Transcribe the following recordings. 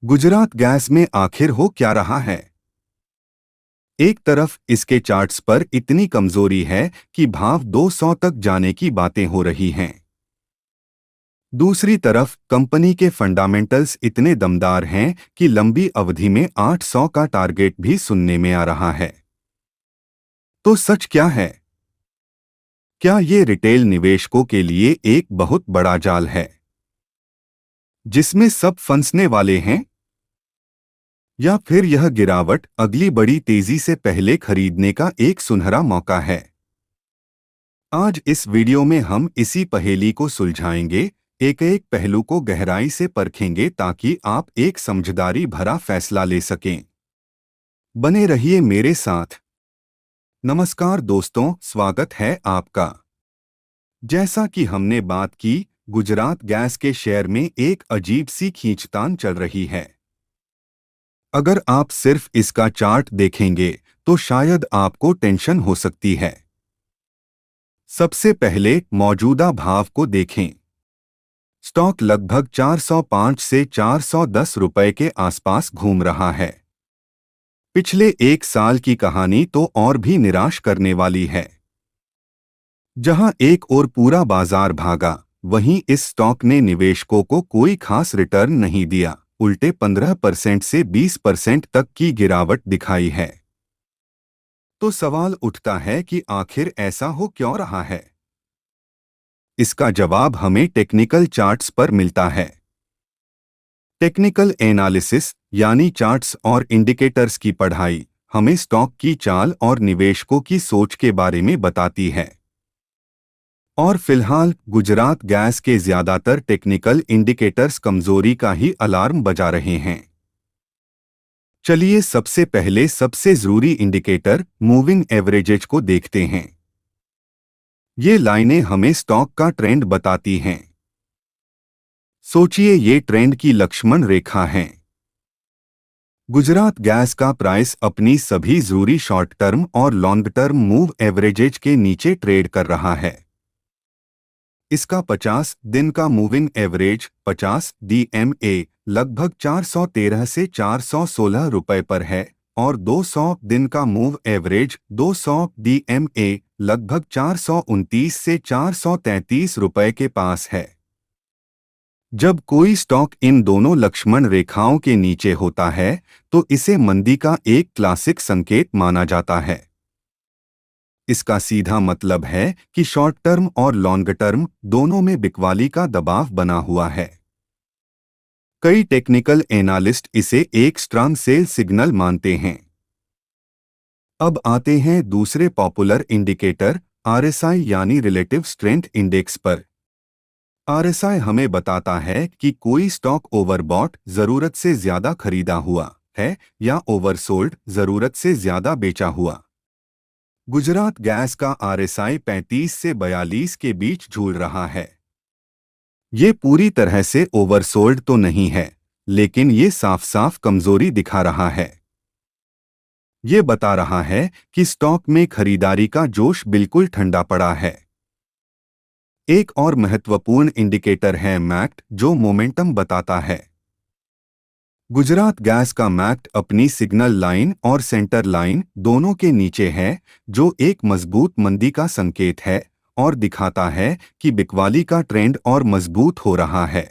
Gujarat gas में आखिर हो क्या रहा है। एक तरफ इसके चार्ट्स पर इतनी कमजोरी है कि भाव 200 तक जाने की बातें हो रही हैं। दूसरी तरफ कंपनी के फंडामेंटल्स इतने दमदार हैं कि लंबी अवधि में 800 का टारगेट भी सुनने में आ रहा है। तो सच क्या है? क्या ये रिटेल निवेशकों के लिए एक बहुत बड़ा जाल है जिसमें सब फंसने वाले हैं? या फिर यह गिरावट अगली बड़ी तेजी से पहले खरीदने का एक सुनहरा मौका है? आज इस वीडियो में हम इसी पहेली को सुलझाएंगे, एक एक पहलू को गहराई से परखेंगे ताकि आप एक समझदारी भरा फैसला ले सकें। बने रहिए मेरे साथ। नमस्कार दोस्तों, स्वागत है आपका। जैसा कि हमने बात की, गुजरात गैस के शेयर में एक अजीब सी खींचतान चल रही है। अगर आप सिर्फ इसका चार्ट देखेंगे तो शायद आपको टेंशन हो सकती है। सबसे पहले मौजूदा भाव को देखें। स्टॉक लगभग 405 से 410 रुपए के आसपास घूम रहा है। पिछले एक साल की कहानी तो और भी निराश करने वाली है। जहां एक ओर पूरा बाजार भागा, वहीं इस स्टॉक ने निवेशकों को कोई खास रिटर्न नहीं दिया, उल्टे 15% से 20% तक की गिरावट दिखाई है। तो सवाल उठता है कि आखिर ऐसा हो क्यों रहा है। इसका जवाब हमें टेक्निकल चार्ट्स पर मिलता है। टेक्निकल एनालिसिस यानी चार्ट्स और इंडिकेटर्स की पढ़ाई हमें स्टॉक की चाल और निवेशकों की सोच के बारे में बताती है। और फिलहाल गुजरात गैस के ज्यादातर टेक्निकल इंडिकेटर्स कमजोरी का ही अलार्म बजा रहे हैं। चलिए सबसे पहले सबसे जरूरी इंडिकेटर मूविंग एवरेजेज को देखते हैं। ये लाइनें हमें स्टॉक का ट्रेंड बताती हैं। सोचिए, ये ट्रेंड की लक्ष्मण रेखा है। गुजरात गैस का प्राइस अपनी सभी जरूरी शॉर्ट टर्म और लॉन्ग टर्म मूव एवरेजेज के नीचे ट्रेड कर रहा है। इसका 50 दिन का मूविंग एवरेज 50 DMA लगभग 413 से 416 रुपए पर है और 200 दिन का मूव एवरेज 200 DMA लगभग 429 से 433 रुपए के पास है। जब कोई स्टॉक इन दोनों लक्ष्मण रेखाओं के नीचे होता है तो इसे मंदी का एक क्लासिक संकेत माना जाता है। इसका सीधा मतलब है कि शॉर्ट टर्म और लॉन्ग टर्म दोनों में बिकवाली का दबाव बना हुआ है। कई टेक्निकल एनालिस्ट इसे एक स्ट्रांग सेल सिग्नल मानते हैं। अब आते हैं दूसरे पॉपुलर इंडिकेटर RSI यानी रिलेटिव स्ट्रेंथ इंडेक्स पर। RSI हमें बताता है कि कोई स्टॉक ओवरबॉट जरूरत से ज्यादा खरीदा हुआ है या ओवरसोल्ड जरूरत से ज्यादा बेचा हुआ। गुजरात गैस का RSI 35 से 42 के बीच झूल रहा है। ये पूरी तरह से ओवरसोल्ड तो नहीं है, लेकिन ये साफ साफ कमजोरी दिखा रहा है। ये बता रहा है कि स्टॉक में खरीदारी का जोश बिल्कुल ठंडा पड़ा है। एक और महत्वपूर्ण इंडिकेटर है मैक्ट, जो मोमेंटम बताता है। गुजरात गैस का मैक्ट अपनी सिग्नल लाइन और सेंटर लाइन दोनों के नीचे है, जो एक मजबूत मंदी का संकेत है और दिखाता है कि बिकवाली का ट्रेंड और मजबूत हो रहा है।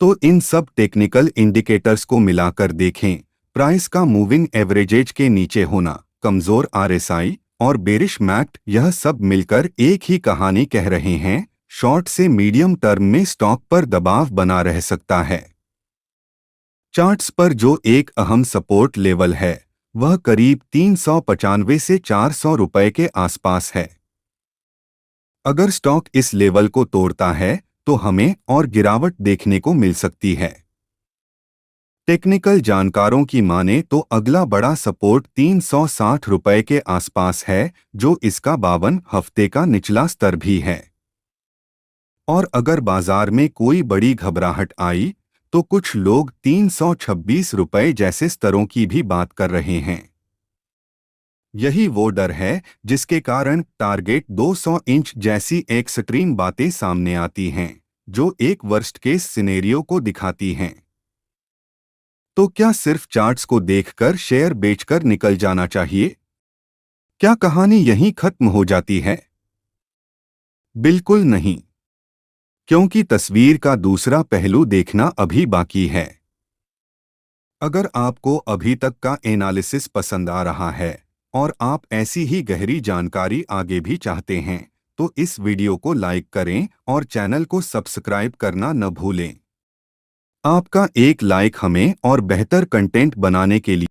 तो इन सब टेक्निकल इंडिकेटर्स को मिलाकर देखें, प्राइस का मूविंग एवरेजेज के नीचे होना, कमजोर RSI और बेरिश मैक्ट, यह सब मिलकर एक ही कहानी कह रहे हैं। शॉर्ट से मीडियम टर्म में स्टॉक पर दबाव बना रह सकता है। चार्ट्स पर जो एक अहम सपोर्ट लेवल है वह करीब 395 से 400 रुपए के आसपास है। अगर स्टॉक इस लेवल को तोड़ता है तो हमें और गिरावट देखने को मिल सकती है। टेक्निकल जानकारों की माने तो अगला बड़ा सपोर्ट 360 रुपए के आसपास है, जो इसका 52 हफ्ते का निचला स्तर भी है। और अगर बाजार में कोई बड़ी घबराहट आई तो कुछ लोग 326 रुपए जैसे स्तरों की भी बात कर रहे हैं। यही वो डर है जिसके कारण टारगेट 200 इंच जैसी एक्सट्रीम बातें सामने आती हैं, जो एक वर्स्ट केस सिनेरियो को दिखाती हैं। तो क्या सिर्फ चार्ट्स को देखकर शेयर बेचकर निकल जाना चाहिए? क्या कहानी यहीं खत्म हो जाती है? बिल्कुल नहीं, क्योंकि तस्वीर का दूसरा पहलू देखना अभी बाकी है। अगर आपको अभी तक का एनालिसिस पसंद आ रहा है और आप ऐसी ही गहरी जानकारी आगे भी चाहते हैं, तो इस वीडियो को लाइक करें और चैनल को सब्सक्राइब करना न भूलें। आपका एक लाइक हमें और बेहतर कंटेंट बनाने के लिए